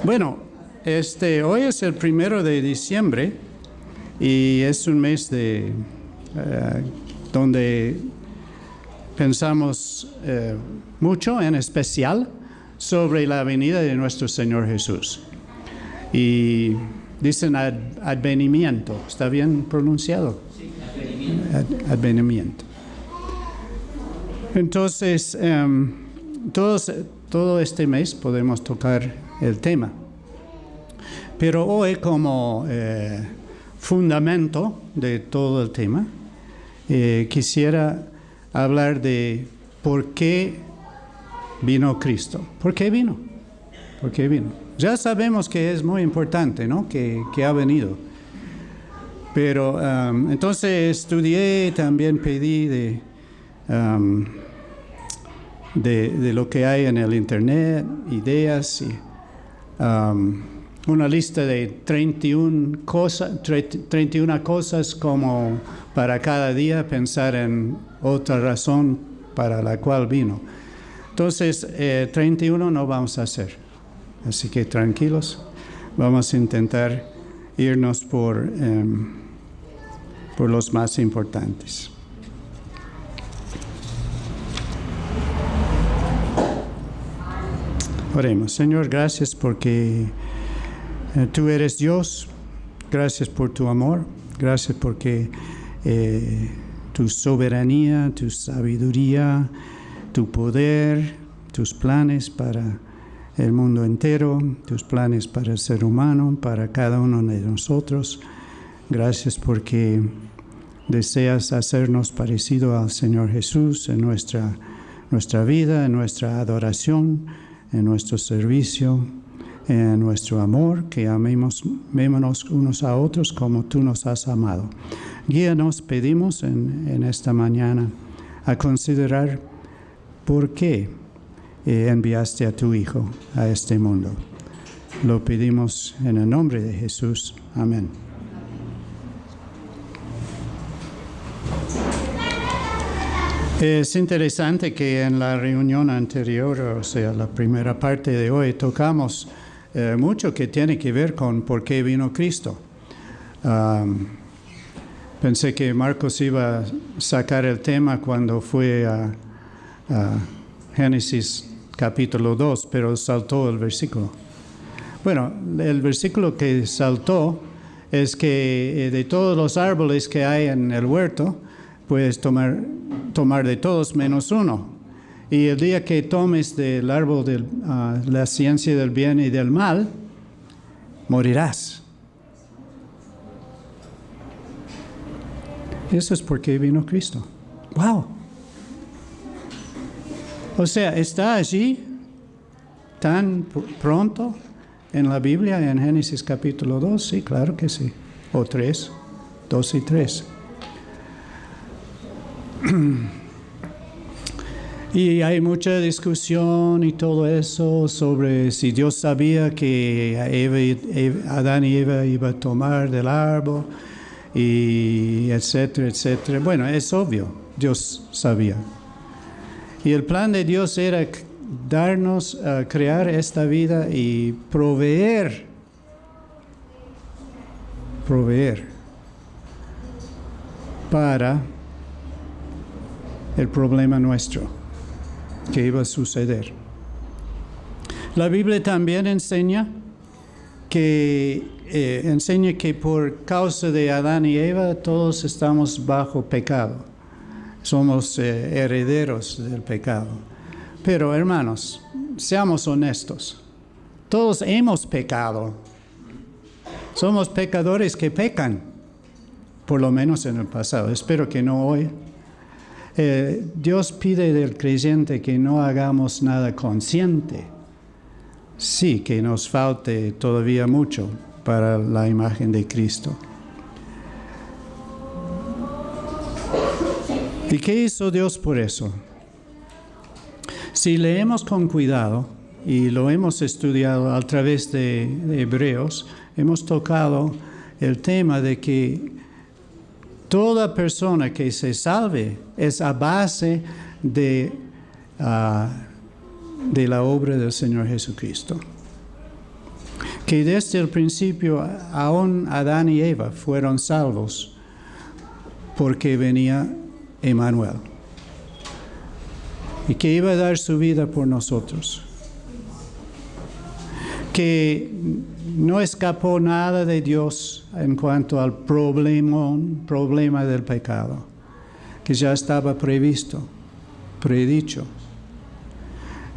Bueno, hoy es el 1 de diciembre y es un mes donde pensamos mucho, en especial, sobre la venida de nuestro Señor Jesús. Y dicen advenimiento, ¿está bien pronunciado? Sí, advenimiento. Advenimiento. Entonces, todo este mes podemos tocar el tema. Pero hoy, como fundamento de todo el tema, quisiera hablar de por qué vino Cristo. ¿Por qué vino? ¿Por qué vino? Ya sabemos que es muy importante, ¿no? Que ha venido. Pero entonces estudié, también pedí de lo que hay en el internet, ideas y una lista de 31 cosas como para cada día pensar en otra razón para la cual vino. Entonces, 31 no vamos a hacer. Así que tranquilos, vamos a intentar irnos por los más importantes. Oremos. Señor, gracias porque tú eres Dios. Gracias por tu amor. Gracias porque tu soberanía, tu sabiduría, tu poder, tus planes para el mundo entero, tus planes para el ser humano, para cada uno de nosotros. Gracias porque deseas hacernos parecido al Señor Jesús en nuestra vida, en nuestra adoración, en nuestro servicio, en nuestro amor, que amémonos unos a otros como tú nos has amado. Guíanos, pedimos en esta mañana, a considerar por qué enviaste a tu Hijo a este mundo. Lo pedimos en el nombre de Jesús. Amén. Es interesante que en la reunión anterior, o sea, la primera parte de hoy, tocamos mucho que tiene que ver con por qué vino Cristo. Pensé que Marcos iba a sacar el tema cuando fue a Génesis capítulo 2, pero saltó el versículo. Bueno, el versículo que saltó es que de todos los árboles que hay en el huerto, puedes tomar de todos menos uno. Y el día que tomes del árbol de la ciencia del bien y del mal, morirás. Eso es porque vino Cristo. ¡Wow! O sea, ¿está allí tan pronto en la Biblia, en Génesis capítulo 2? Sí, claro que sí. O 3, 2 y 3. Y hay mucha discusión y todo eso sobre si Dios sabía que Adán y Eva iban a tomar del árbol, y etcétera, etcétera. Bueno, es obvio, Dios sabía. Y el plan de Dios era darnos, crear esta vida y proveer para el problema nuestro que iba a suceder. La Biblia también enseña que por causa de Adán y Eva todos estamos bajo pecado. Somos herederos del pecado. Pero hermanos, seamos honestos. Todos hemos pecado. Somos pecadores que pecan, por lo menos en el pasado. Espero que no hoy. Dios pide del creyente que no hagamos nada consciente. Sí, que nos falte todavía mucho para la imagen de Cristo. ¿Y qué hizo Dios por eso? Si leemos con cuidado, y lo hemos estudiado a través de Hebreos, hemos tocado el tema de que toda persona que se salve es a base de la obra del Señor Jesucristo. que desde el principio aún Adán y Eva fueron salvos porque venía Emmanuel y que iba a dar su vida por nosotros, que no escapó nada de Dios en cuanto al problema del pecado, que ya estaba previsto, predicho.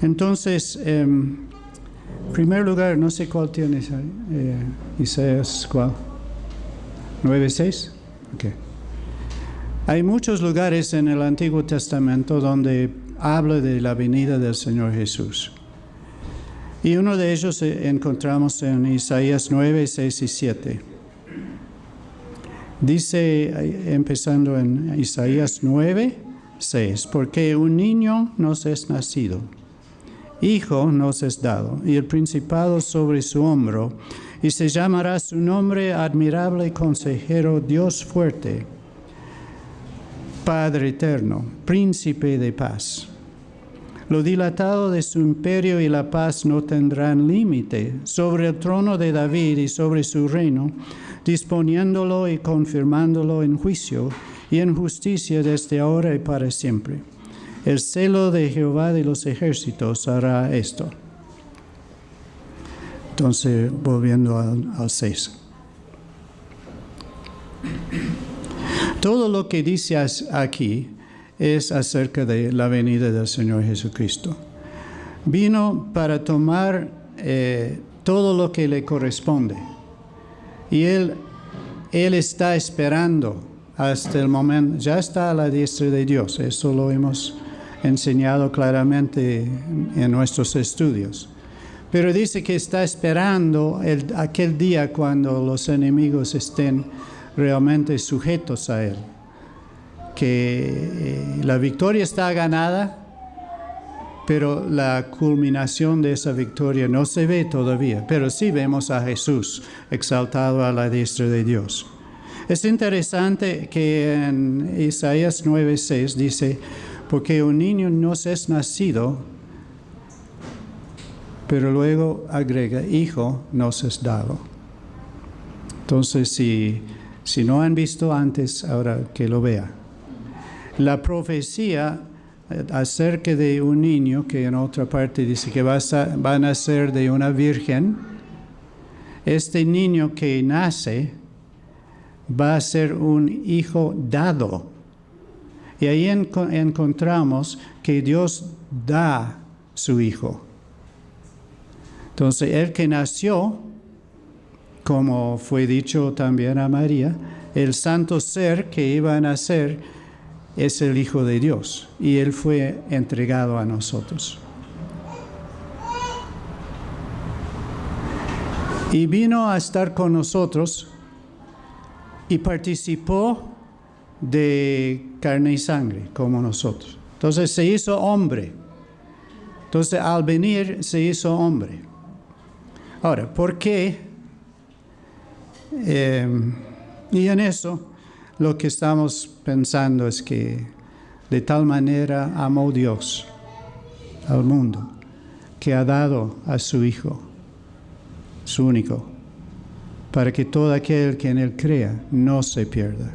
Entonces, en primer lugar, no sé cuál tienes ahí, Isaías, ¿cuál? 9:6. Okay. Hay muchos lugares en el Antiguo Testamento donde habla de la venida del Señor Jesús. Y uno de ellos encontramos en Isaías 9, 6 y 7. Dice, empezando en Isaías 9, 6, porque un niño nos es nacido, hijo nos es dado, y el principado sobre su hombro, y se llamará su nombre admirable consejero, Dios fuerte, Padre eterno, príncipe de paz. Lo dilatado de su imperio y la paz no tendrán límite sobre el trono de David y sobre su reino, disponiéndolo y confirmándolo en juicio y en justicia desde ahora y para siempre. El celo de Jehová de los ejércitos hará esto. Entonces, volviendo al 6. Todo lo que dice aquí es acerca de la venida del Señor Jesucristo. Vino para tomar todo lo que le corresponde. Y Él está esperando hasta el momento, ya está a la diestra de Dios. Eso lo hemos enseñado claramente en nuestros estudios. Pero dice que está esperando aquel día cuando los enemigos estén realmente sujetos a Él. Que la victoria está ganada, pero la culminación de esa victoria no se ve todavía. Pero sí vemos a Jesús exaltado a la diestra de Dios. Es interesante que en Isaías 9:6 dice, porque un niño nos es nacido, pero luego agrega, hijo nos es dado. Entonces, si no han visto antes, ahora que lo vea. La profecía acerca de un niño, que en otra parte dice que va a nacer de una virgen, este niño que nace va a ser un hijo dado. Y ahí encontramos que Dios da su hijo. Entonces, el que nació, como fue dicho también a María, el santo ser que iba a nacer es el Hijo de Dios, y Él fue entregado a nosotros. Y vino a estar con nosotros y participó de carne y sangre como nosotros. Entonces se hizo hombre. Entonces al venir se hizo hombre. Ahora, ¿por qué? Y en eso lo que estamos pensando es que de tal manera amó Dios al mundo, que ha dado a su Hijo, su único, para que todo aquel que en Él crea no se pierda,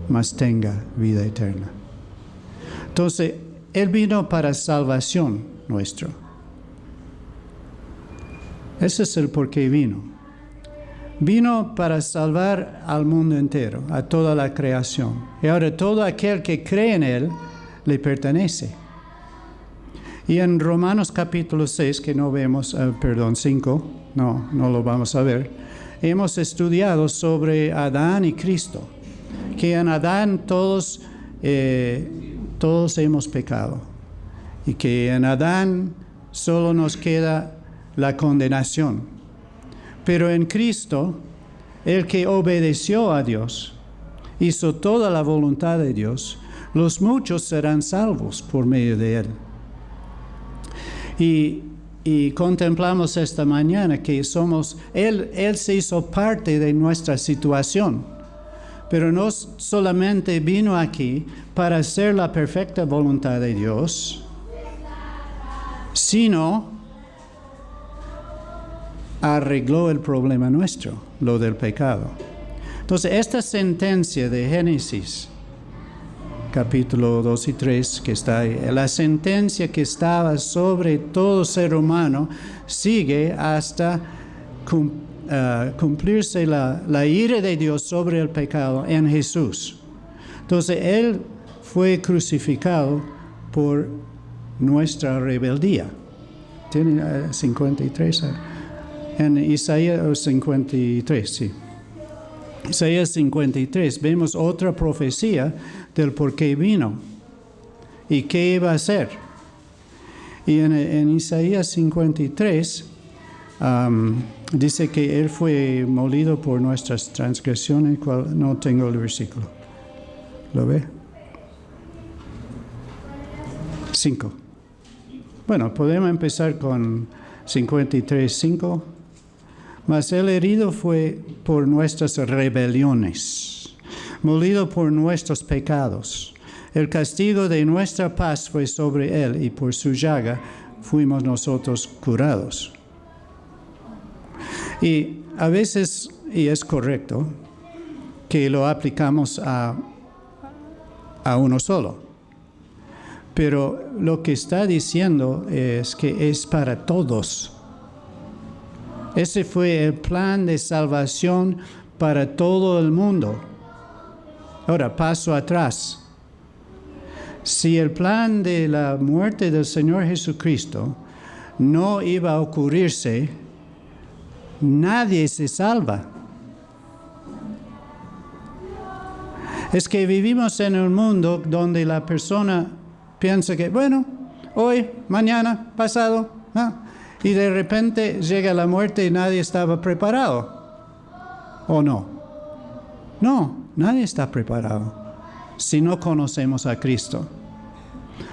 mas tenga vida eterna. Entonces, Él vino para salvación nuestra. Ese es el por qué vino. Vino para salvar al mundo entero, a toda la creación. Y ahora todo aquel que cree en Él le pertenece. Y en Romanos capítulo 6, que no vemos, 5, no lo vamos a ver, hemos estudiado sobre Adán y Cristo. Que en Adán todos hemos pecado. Y que en Adán solo nos queda la condenación. Pero en Cristo, el que obedeció a Dios, hizo toda la voluntad de Dios, los muchos serán salvos por medio de Él. Y contemplamos esta mañana que Él se hizo parte de nuestra situación, pero no solamente vino aquí para hacer la perfecta voluntad de Dios, sino arregló el problema nuestro, lo del pecado. Entonces, esta sentencia de Génesis, capítulo 2 y 3, que está ahí, la sentencia que estaba sobre todo ser humano, sigue hasta cumplirse la ira de Dios sobre el pecado en Jesús. Entonces, Él fue crucificado por nuestra rebeldía. Tiene 53. En Isaías 53, sí. Isaías 53, vemos otra profecía del por qué vino y qué iba a hacer. Y en Isaías 53 dice que Él fue molido por nuestras transgresiones. No tengo el versículo. ¿Lo ve? 5. Bueno, podemos empezar con 53:5. Mas el herido fue por nuestras rebeliones, molido por nuestros pecados. El castigo de nuestra paz fue sobre él, y por su llaga fuimos nosotros curados. Y a veces, y es correcto, que lo aplicamos a uno solo. Pero lo que está diciendo es que es para todos. Ese fue el plan de salvación para todo el mundo. Ahora, paso atrás. Si el plan de la muerte del Señor Jesucristo no iba a ocurrirse, nadie se salva. Es que vivimos en un mundo donde la persona piensa que, bueno, hoy, mañana, pasado, y de repente llega la muerte y nadie estaba preparado. ¿O no? No, nadie está preparado si no conocemos a Cristo.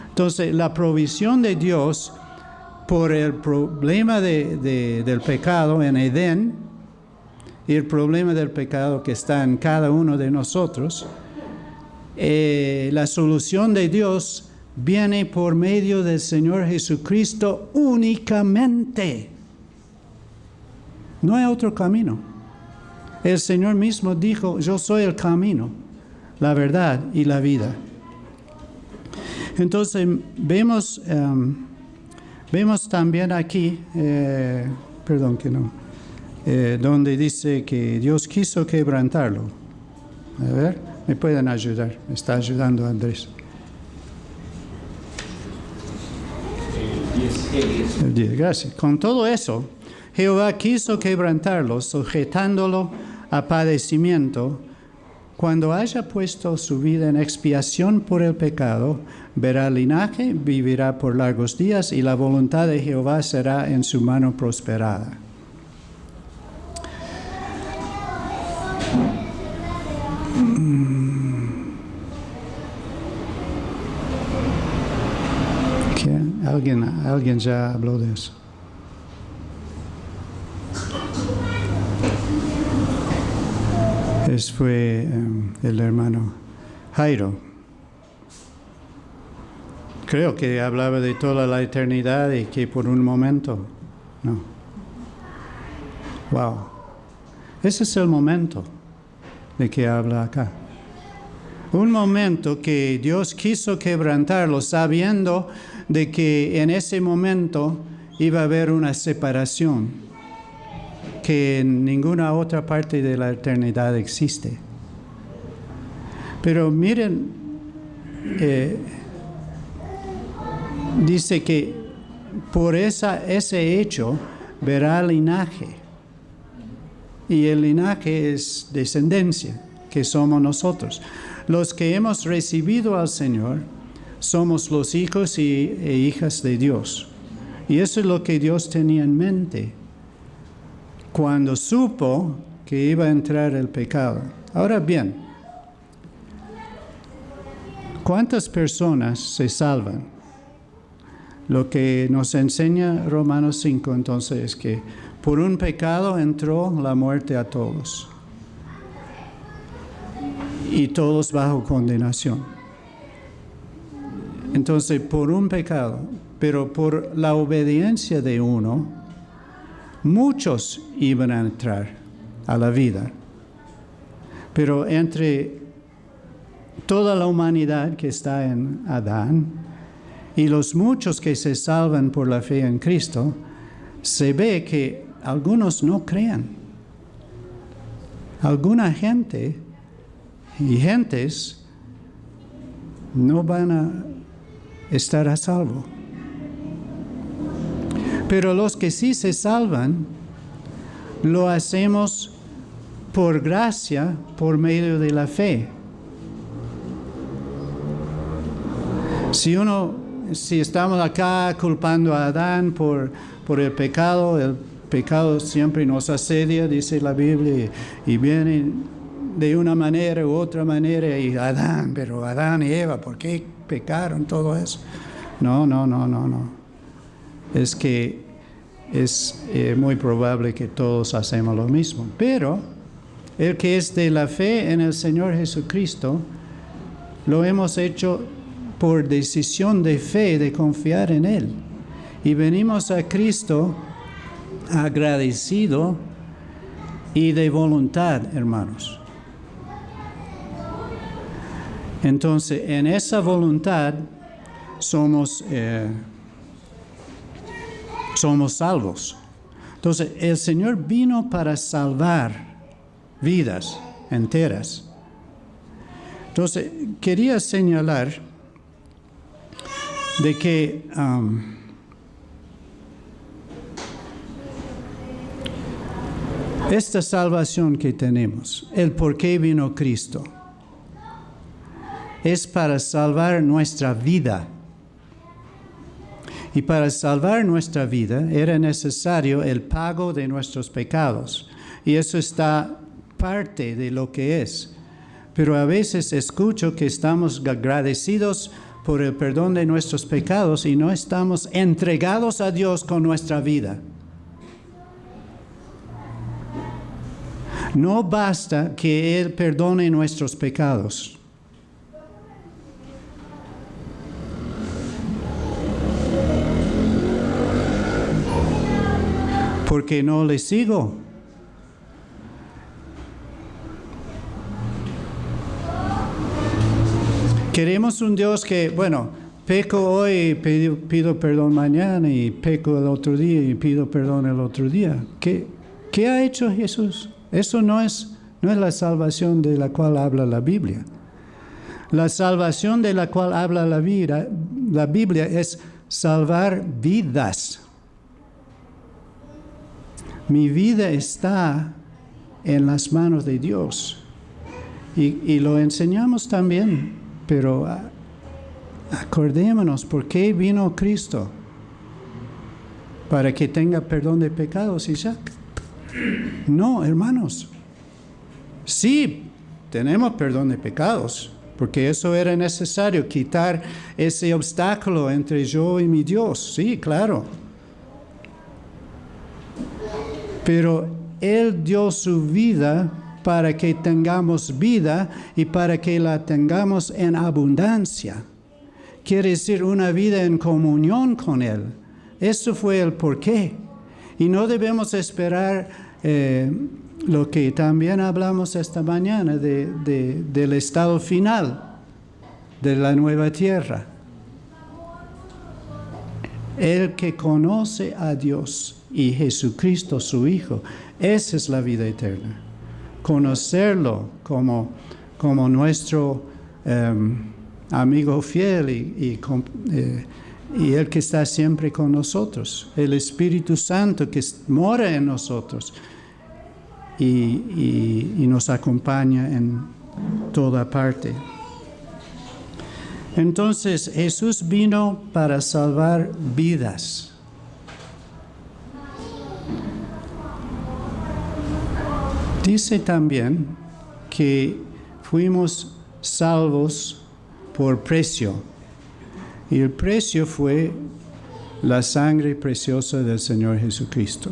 Entonces, la provisión de Dios por el problema del pecado en Edén y el problema del pecado que está en cada uno de nosotros, la solución de Dios viene por medio del Señor Jesucristo únicamente. No hay otro camino. El Señor mismo dijo, yo soy el camino, la verdad y la vida. Entonces vemos también aquí, donde dice que Dios quiso quebrantarlo. A ver, me pueden ayudar, me está ayudando Andrés. El 10, gracias. Con todo eso, Jehová quiso quebrantarlo, sujetándolo a padecimiento. Cuando haya puesto su vida en expiación por el pecado, verá linaje, vivirá por largos días, y la voluntad de Jehová será en su mano prosperada. Alguien ya habló de eso. Fue el hermano Jairo. Creo que hablaba de toda la eternidad y que por un momento, no. Wow. Ese es el momento de que habla acá. Un momento que Dios quiso quebrantarlo sabiendo de que en ese momento iba a haber una separación que en ninguna otra parte de la eternidad existe. Pero miren, dice que por ese hecho verá linaje. Y el linaje es descendencia, que somos nosotros. Los que hemos recibido al Señor somos los hijos e hijas de Dios. Y eso es lo que Dios tenía en mente cuando supo que iba a entrar el pecado. Ahora bien, ¿cuántas personas se salvan? Lo que nos enseña Romanos 5 entonces es que por un pecado entró la muerte a todos. Y todos bajo condenación. Entonces, por un pecado, pero por la obediencia de uno, muchos iban a entrar a la vida. Pero entre toda la humanidad que está en Adán y los muchos que se salvan por la fe en Cristo, se ve que algunos no creen. Alguna gente y gentes no van a estar a salvo. Pero los que sí se salvan, lo hacemos por gracia, por medio de la fe. Si estamos acá culpando a Adán por el pecado siempre nos asedia, dice la Biblia, y viene de una manera u otra manera, y pero Adán y Eva, ¿por qué pecaron todo eso? No. Es que es muy probable que todos hacemos lo mismo. Pero el que es de la fe en el Señor Jesucristo, lo hemos hecho por decisión de fe, de confiar en Él. Y venimos a Cristo agradecido y de voluntad, hermanos. Entonces, en esa voluntad somos salvos. Entonces, el Señor vino para salvar vidas enteras. Entonces, quería señalar de que esta salvación que tenemos, el por qué vino Cristo, es para salvar nuestra vida. Y para salvar nuestra vida era necesario el pago de nuestros pecados. Y eso está parte de lo que es. Pero a veces escucho que estamos agradecidos por el perdón de nuestros pecados y no estamos entregados a Dios con nuestra vida. No basta que Él perdone nuestros pecados. Porque no le sigo. Queremos un Dios que, peco hoy, pido perdón mañana, y peco el otro día y pido perdón el otro día. ¿Qué ha hecho Jesús? Eso no es la salvación de la cual habla la Biblia. La salvación de la cual habla la Biblia es salvar vidas. Mi vida está en las manos de Dios. Y lo enseñamos también, pero acordémonos, ¿por qué vino Cristo? Para que tenga perdón de pecados y ya. No, hermanos. Sí, tenemos perdón de pecados, porque eso era necesario, quitar ese obstáculo entre yo y mi Dios. Sí, claro. Pero Él dio su vida para que tengamos vida y para que la tengamos en abundancia. Quiere decir una vida en comunión con Él. Eso fue el porqué. Y no debemos esperar lo que también hablamos esta mañana del estado final de la nueva tierra. El que conoce a Dios y Jesucristo su Hijo, esa es la vida eterna. Conocerlo como nuestro amigo fiel y el que está siempre con nosotros, el Espíritu Santo que mora en nosotros y nos acompaña en toda parte. Entonces, Jesús vino para salvar vidas. Dice también que fuimos salvos por precio. Y el precio fue la sangre preciosa del Señor Jesucristo.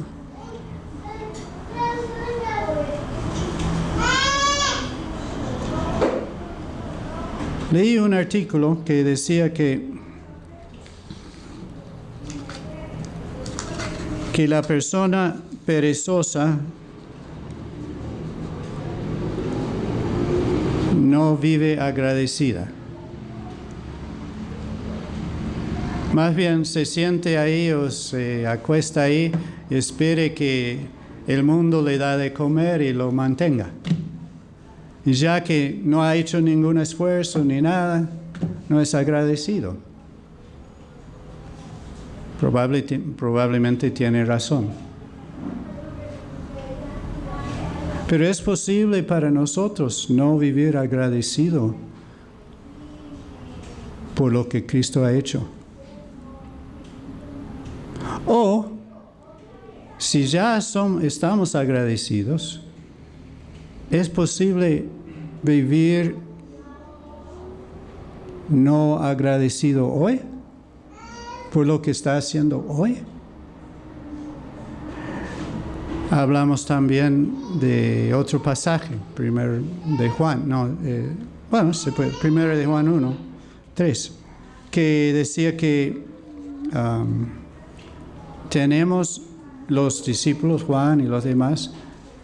Leí un artículo que decía que la persona perezosa no vive agradecida. Más bien se siente ahí o se acuesta ahí y espere que el mundo le da de comer y lo mantenga. Y ya que no ha hecho ningún esfuerzo ni nada, no es agradecido. Probablemente tiene razón. Pero es posible para nosotros no vivir agradecido por lo que Cristo ha hecho. O, si ya estamos agradecidos, es posible vivir no agradecido hoy por lo que está haciendo hoy. Hablamos también de otro pasaje, primero de Juan, primero de Juan 1, 3, que decía que tenemos los discípulos Juan y los demás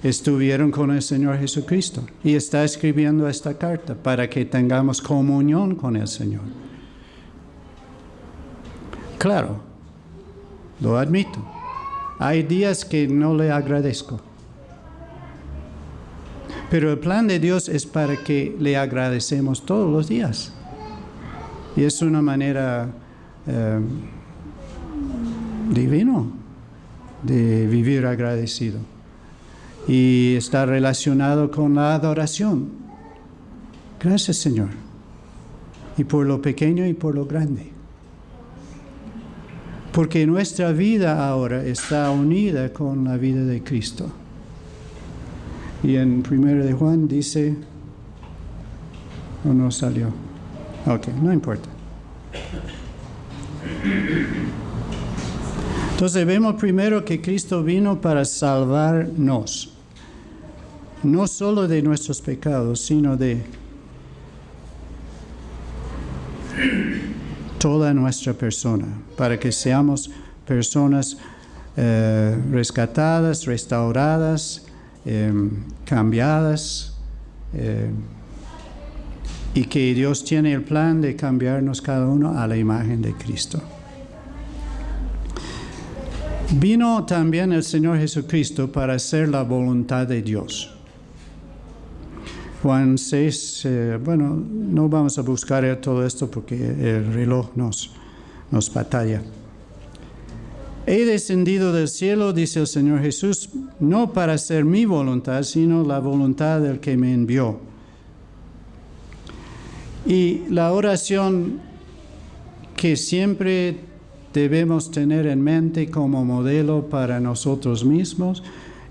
estuvieron con el Señor Jesucristo y está escribiendo esta carta para que tengamos comunión con el Señor. Claro, lo admito. Hay días que no le agradezco. Pero el plan de Dios es para que le agradecemos todos los días. Y es una manera divina de vivir agradecido. Y está relacionado con la adoración. Gracias, Señor. Y por lo pequeño y por lo grande. Porque nuestra vida ahora está unida con la vida de Cristo. Y en 1 de Juan dice, ¿o no salió? Ok, no importa. Entonces vemos primero que Cristo vino para salvarnos. No solo de nuestros pecados, sino de toda nuestra persona, para que seamos personas rescatadas, restauradas, cambiadas, y que Dios tiene el plan de cambiarnos cada uno a la imagen de Cristo. Vino también el Señor Jesucristo para hacer la voluntad de Dios. Juan 6, no vamos a buscar todo esto porque el reloj nos batalla. He descendido del cielo, dice el Señor Jesús, no para hacer mi voluntad, sino la voluntad del que me envió. Y la oración que siempre debemos tener en mente como modelo para nosotros mismos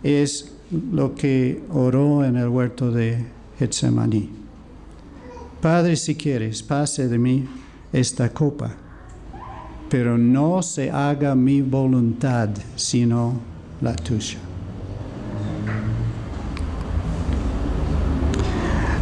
es lo que oró en el huerto de Getsemaní. Padre, si quieres, pase de mí esta copa, pero no se haga mi voluntad, sino la tuya.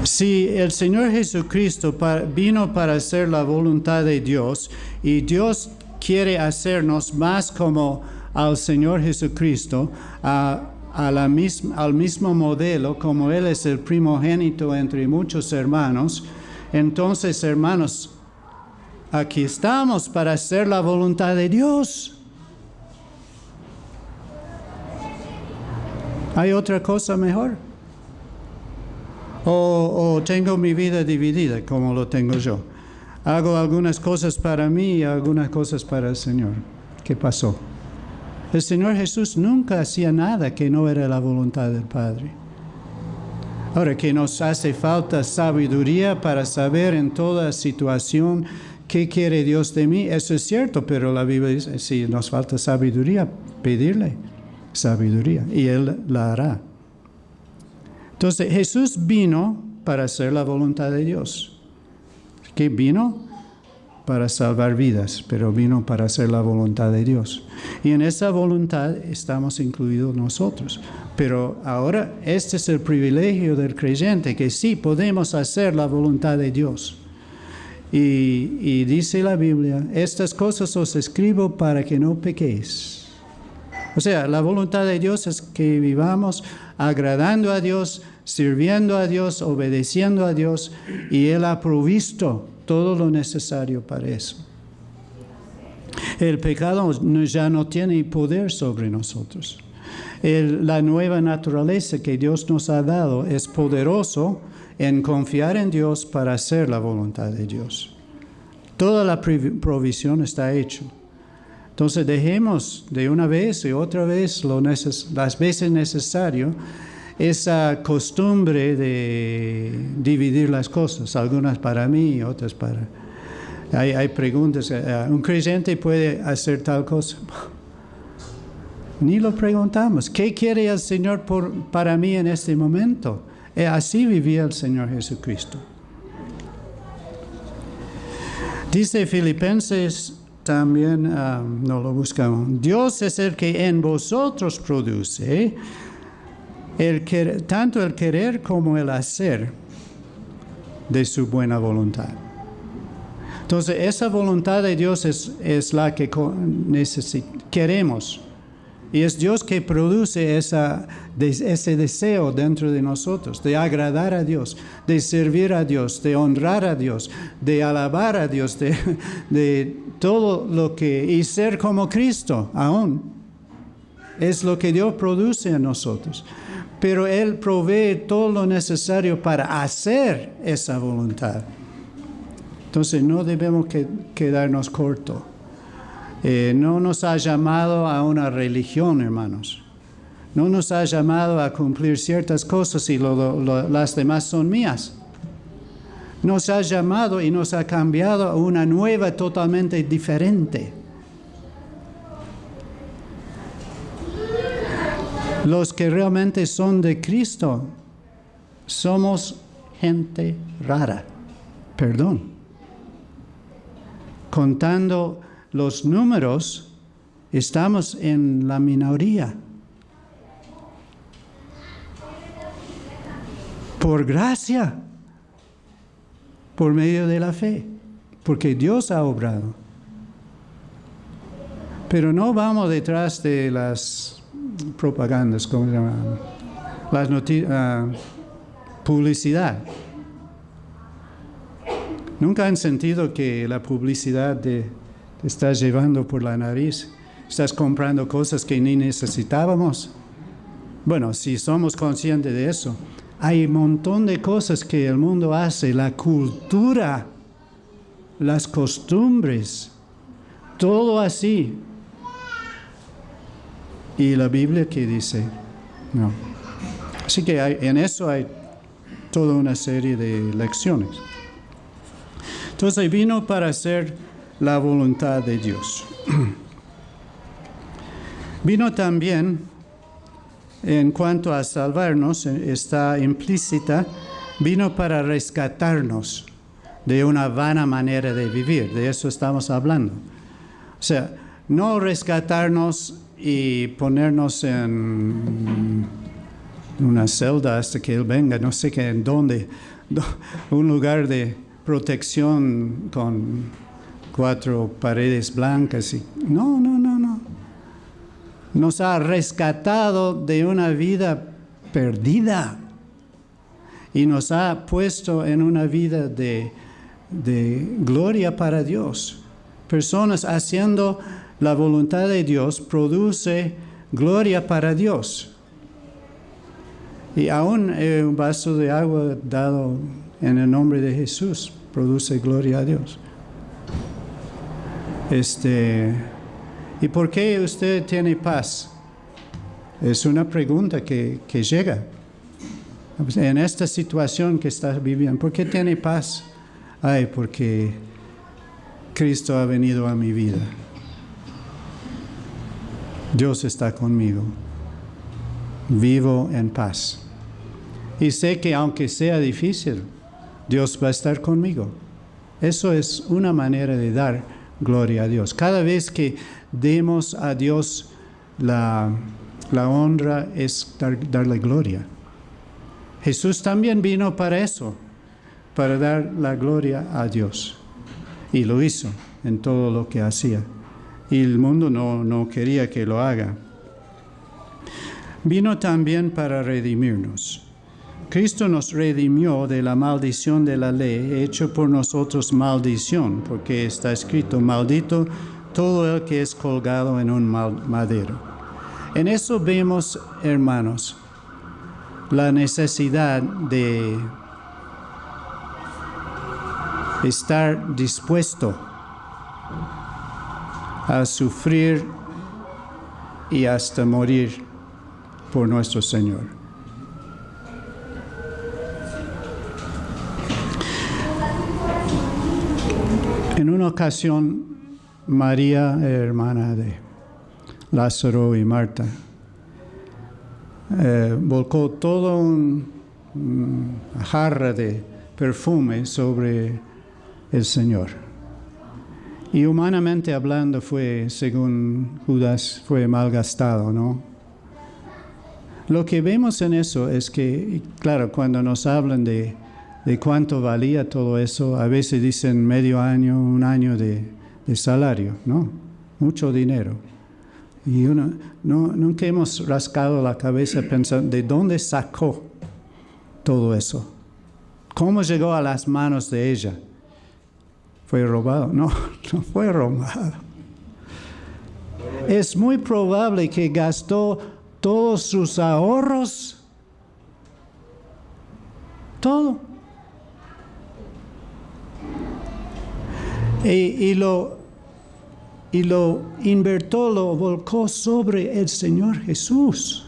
Si el Señor Jesucristo vino para hacer la voluntad de Dios, y Dios quiere hacernos más como al Señor Jesucristo, al mismo modelo, como Él es el primogénito entre muchos hermanos, entonces, hermanos, aquí estamos para hacer la voluntad de Dios. ¿Hay otra cosa mejor? O tengo mi vida dividida como lo tengo yo. Hago algunas cosas para mí y algunas cosas para el Señor. ¿Qué pasó? El Señor Jesús nunca hacía nada que no era la voluntad del Padre. Ahora, que nos hace falta sabiduría para saber en toda situación qué quiere Dios de mí, eso es cierto, pero la Biblia dice, si nos falta sabiduría, pedirle sabiduría y Él la hará. Entonces, Jesús vino para hacer la voluntad de Dios. ¿Qué vino? Para salvar vidas, pero vino para hacer la voluntad de Dios. Y en esa voluntad estamos incluidos nosotros. Pero ahora este es el privilegio del creyente, que sí podemos hacer la voluntad de Dios. Y dice la Biblia, estas cosas os escribo para que no pequéis. O sea, la voluntad de Dios es que vivamos agradando a Dios, sirviendo a Dios, obedeciendo a Dios, y Él ha provisto todo lo necesario para eso. El pecado ya no tiene poder sobre nosotros. La nueva naturaleza que Dios nos ha dado es poderoso en confiar en Dios para hacer la voluntad de Dios. Toda la provisión está hecha. Entonces dejemos de una vez y otra vez las veces necesario esa costumbre de dividir las cosas, algunas para mí y otras para... Hay preguntas, ¿un creyente puede hacer tal cosa? Ni lo preguntamos. ¿Qué quiere el Señor para mí en este momento? Así vivía el Señor Jesucristo. Dice Filipenses también, no lo buscamos. Dios es el que en vosotros produce tanto el querer como el hacer de su buena voluntad. Entonces, esa voluntad de Dios es la que queremos. Y es Dios que produce ese deseo dentro de nosotros, de agradar a Dios, de servir a Dios, de honrar a Dios, de alabar a Dios, de todo lo que... y ser como Cristo aún. Es lo que Dios produce en nosotros. Pero Él provee todo lo necesario para hacer esa voluntad. Entonces no debemos quedarnos cortos. No nos ha llamado a una religión, hermanos. No nos ha llamado a cumplir ciertas cosas y las demás son mías. Nos ha llamado y nos ha cambiado a una nueva totalmente diferente. Los que realmente son de Cristo somos gente rara. Perdón. Contando los números, estamos en la minoría. Por gracia, por medio de la fe, porque Dios ha obrado. Pero no vamos detrás de las propagandas, ¿cómo se llama? Las publicidad. ¿Nunca han sentido que la publicidad te está llevando por la nariz? ¿Estás comprando cosas que ni necesitábamos? Bueno, si somos conscientes de eso, hay un montón de cosas que el mundo hace, la cultura, las costumbres, todo así. ¿Y la Biblia qué dice? No. Así que en eso hay toda una serie de lecciones. Entonces vino para hacer la voluntad de Dios. Vino también, en cuanto a salvarnos, está implícita, vino para rescatarnos de una vana manera de vivir. De eso estamos hablando. O sea, no rescatarnos y ponernos en una celda hasta que Él venga, no sé qué, en dónde, un lugar de protección con 4 paredes blancas. No. Nos ha rescatado de una vida perdida y nos ha puesto en una vida de gloria para Dios. Personas haciendo la voluntad de Dios produce gloria para Dios. Y aún un vaso de agua dado en el nombre de Jesús produce gloria a Dios. ¿Y por qué usted tiene paz? Es una pregunta que llega. En esta situación que estás viviendo, ¿por qué tiene paz? Porque Cristo ha venido a mi vida. Dios está conmigo. Vivo en paz. Y sé que aunque sea difícil, Dios va a estar conmigo. Eso es una manera de dar gloria a Dios. Cada vez que demos a Dios la honra es darle gloria. Jesús también vino para eso, para dar la gloria a Dios. Y lo hizo en todo lo que hacía. Y el mundo no quería que lo haga. vino también para redimirnos. Cristo nos redimió de la maldición de la ley, hecho por nosotros maldición, porque está escrito, maldito todo el que es colgado en un madero. En eso vemos, hermanos, la necesidad de estar dispuesto a sufrir y hasta morir por nuestro Señor. En una ocasión, María, hermana de Lázaro y Marta, volcó todo una jarra de perfume sobre el Señor. Y humanamente hablando fue, según Judas, fue malgastado, ¿no? Lo que vemos en eso es que, claro, cuando nos hablan de cuánto valía todo eso, a veces dicen medio año, un año de salario, ¿no? Mucho dinero. Y nunca hemos rascado la cabeza pensando, ¿de dónde sacó todo eso? ¿Cómo llegó a las manos de ella? ¿Fue robado? No, no fue robado. Es muy probable que gastó todos sus ahorros, todo. Y lo invirtió, lo volcó sobre el Señor Jesús.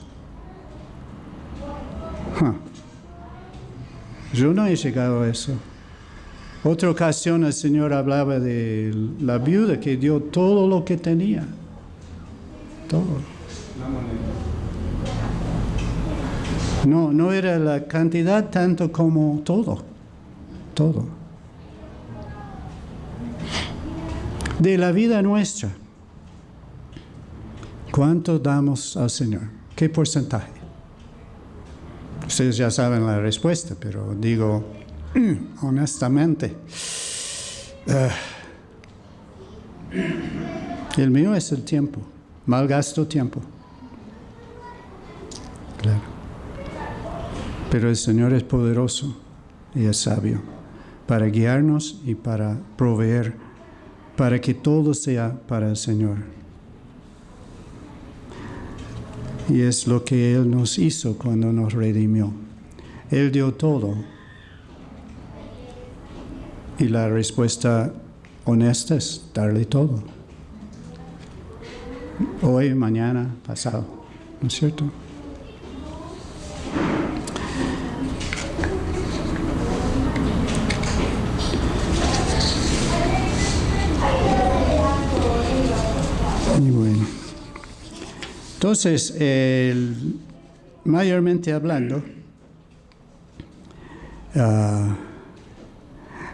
Yo no he llegado a eso. Otra ocasión el Señor hablaba de la viuda que dio todo lo que tenía. Todo. No era la cantidad tanto como todo. Todo. De la vida nuestra, ¿cuánto damos al Señor? ¿Qué porcentaje? Ustedes ya saben la respuesta, pero digo honestamente, el mío es el tiempo, malgasto tiempo. Claro. Pero el Señor es poderoso y es sabio para guiarnos y para proveer, para que todo sea para el Señor. Y es lo que Él nos hizo cuando nos redimió. Él dio todo. Y la respuesta honesta es darle todo. Hoy, mañana, pasado. ¿No es cierto? Y bueno. Entonces, mayormente hablando,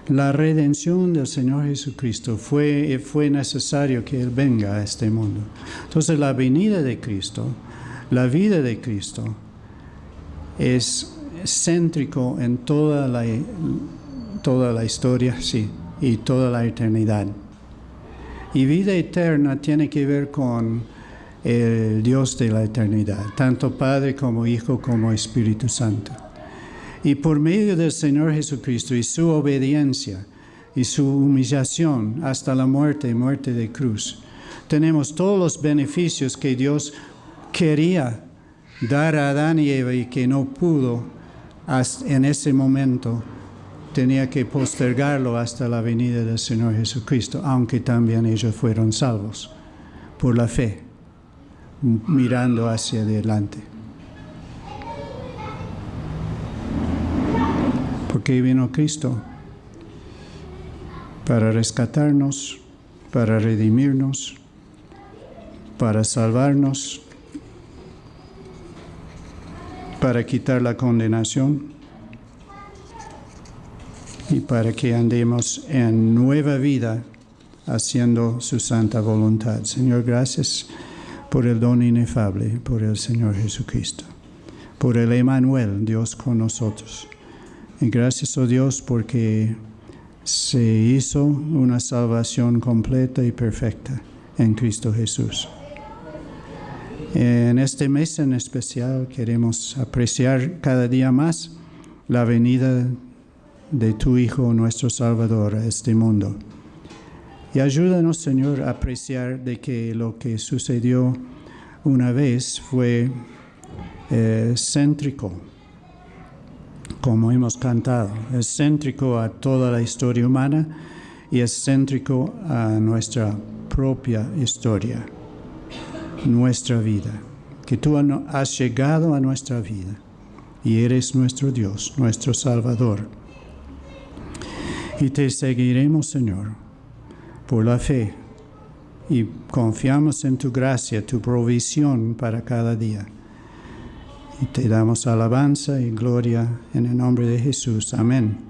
la redención del Señor Jesucristo fue necesario que Él venga a este mundo. Entonces, la venida de Cristo, la vida de Cristo, es céntrico en toda la historia, sí, y toda la eternidad. Y vida eterna tiene que ver con el Dios de la eternidad, tanto Padre como Hijo como Espíritu Santo. Y por medio del Señor Jesucristo y su obediencia y su humillación hasta la muerte de cruz, tenemos todos los beneficios que Dios quería dar a Adán y Eva y que no pudo en ese momento. Tenía que postergarlo hasta la venida del Señor Jesucristo, aunque también ellos fueron salvos por la fe, mirando hacia adelante. ¿Por qué vino Cristo? Para rescatarnos, para redimirnos, para salvarnos, para quitar la condenación y para que andemos en nueva vida haciendo su santa voluntad. Señor, gracias por el don inefable, por el Señor Jesucristo, por el Emmanuel, Dios con nosotros. Y gracias, oh Dios, porque se hizo una salvación completa y perfecta en Cristo Jesús. En este mes en especial queremos apreciar cada día más la venida de tu Hijo, nuestro Salvador, a este mundo. Y ayúdanos, Señor, a apreciar de que lo que sucedió una vez fue céntrico, como hemos cantado, es céntrico a toda la historia humana y es céntrico a nuestra propia historia, nuestra vida, que tú has llegado a nuestra vida y eres nuestro Dios, nuestro Salvador. Y te seguiremos, Señor, por la fe y confiamos en tu gracia, tu provisión para cada día. Y te damos alabanza y gloria en el nombre de Jesús. Amén.